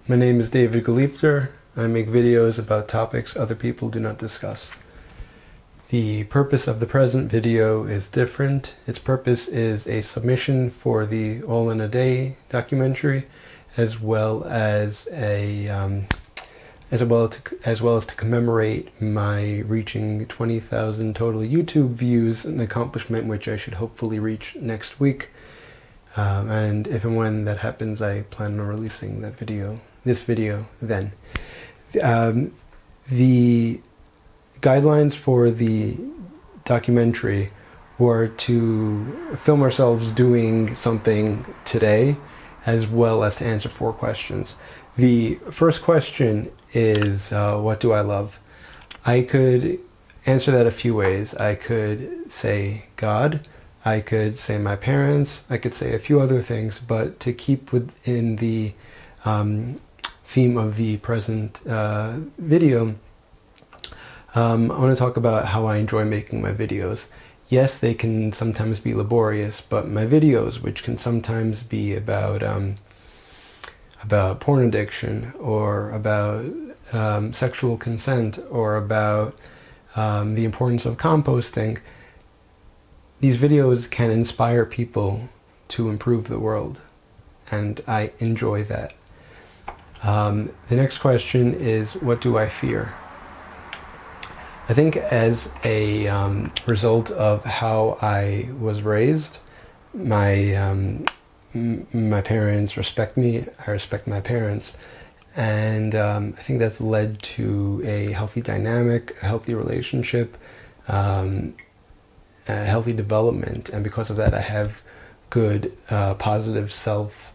My name is David Galipter. I make videos about topics other people do not discuss. The purpose of the present video is different. Its purpose is a submission for the All in a Day documentary, as well as to commemorate my reaching 20,000 total YouTube views, an accomplishment which I should hopefully reach next week. And if and when that happens, I plan on releasing this video then. The guidelines for the documentary were to film ourselves doing something today, as well as to answer 4 questions. The first question is, what do I love? I could answer that a few ways. I could say God, I could say my parents, I could say a few other things, but to keep within the theme of the present video, I want to talk about how I enjoy making my videos. Yes, they can sometimes be laborious, but my videos, which can sometimes be about porn addiction, or about sexual consent, or about the importance of composting, these videos can inspire people to improve the world, and I enjoy that. The next question is, what do I fear? I think as a result of how I was raised, my parents respect me, I respect my parents, and I think that's led to a healthy dynamic, a healthy relationship, a healthy development, and because of that I have good positive self-image,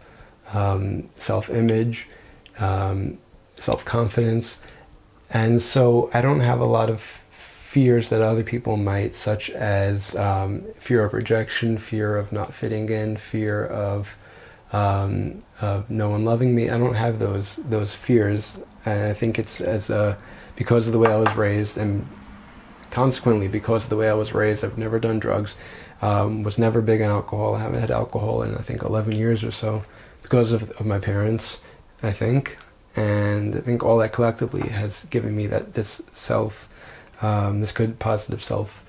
self-confidence, and so I don't have a lot of fears that other people might, such as fear of rejection, fear of not fitting in, fear of no one loving me. I don't have those fears, and I think it's because of the way I was raised, and consequently because of the way I was raised. I've never done drugs, was never big on alcohol. I haven't had alcohol in I think 11 years or so, because of my parents, I think. And I think all that collectively has given me this good positive self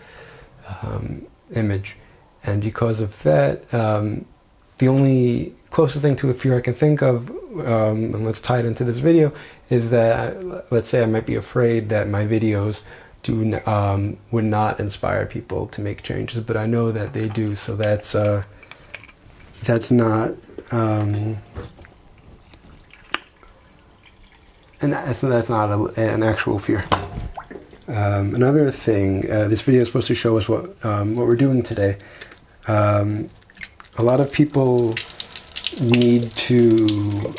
image. And because of that, the only closest thing to a fear I can think of, and let's tie it into this video, is that let's say I might be afraid that my videos would not inspire people to make changes, but I know that they do. So that's not that's not an actual fear. Another thing, this video is supposed to show us what we're doing today. A lot of people need to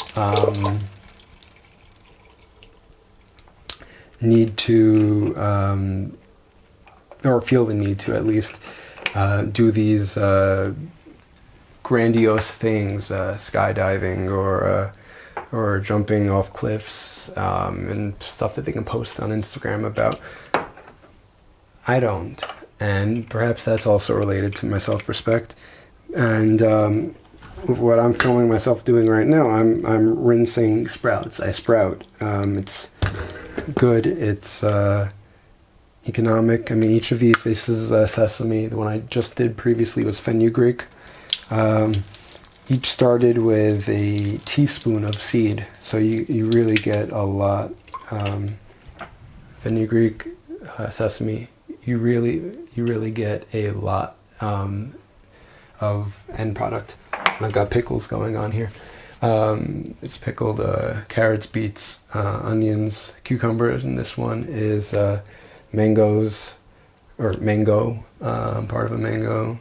or feel the need to at least do these grandiose things, skydiving or jumping off cliffs, and stuff that they can post on Instagram about. I don't, and perhaps that's also related to my self-respect. And what I'm filming myself doing right now, I'm rinsing sprouts. I sprout. It's good. It's economic. I mean, each of these, this is sesame. The one I just did previously was fenugreek. Each started with a teaspoon of seed, so you really get a lot. Fenugreek, sesame, you really get a lot of end product. And I've got pickles going on here. It's pickled carrots, beets, onions, cucumbers, and this one is mangoes, or mango, part of a mango,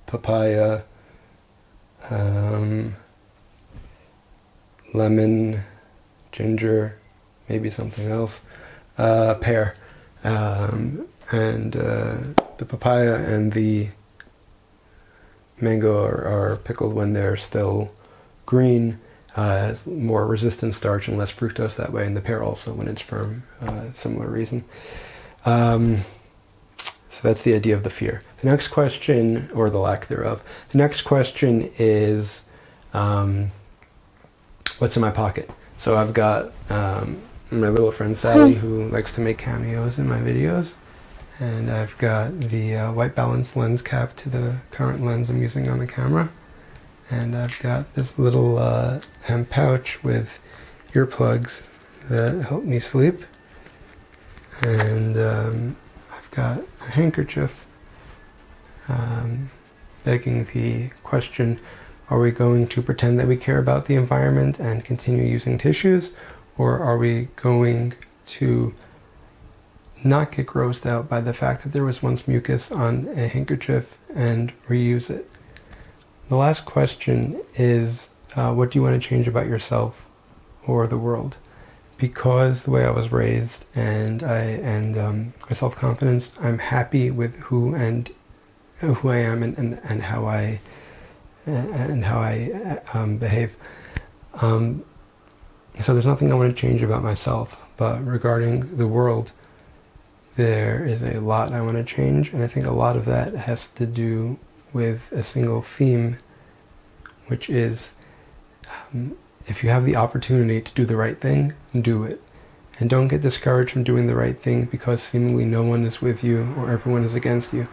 papaya, lemon, ginger, maybe something else, pear, and the papaya and the mango are pickled when they're still green, more resistant starch and less fructose that way, and the pear also when it's firm, similar reason. So that's the idea of the fear. The next question, or the lack thereof, the next question is, what's in my pocket. So I've got my little friend Sally, who likes to make cameos in my videos, and I've got the white balance lens cap to the current lens I'm using on the camera, and I've got this little hemp pouch with earplugs that help me sleep, and I've got a handkerchief begging the question, are we going to pretend that we care about the environment and continue using tissues, or are we going to not get grossed out by the fact that there was once mucus on a handkerchief and reuse it? The last question is, what do you want to change about yourself or the world? Because the way I was raised and my self-confidence, I'm happy with who I am and how I behave. So there's nothing I want to change about myself, but regarding the world, there is a lot I want to change, and I think a lot of that has to do with a single theme, which is if you have the opportunity to do the right thing, do it. And don't get discouraged from doing the right thing because seemingly no one is with you or everyone is against you.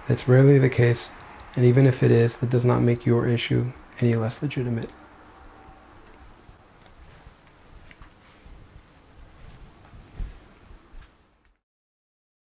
That's rarely the case, and even if it is, that does not make your issue any less legitimate.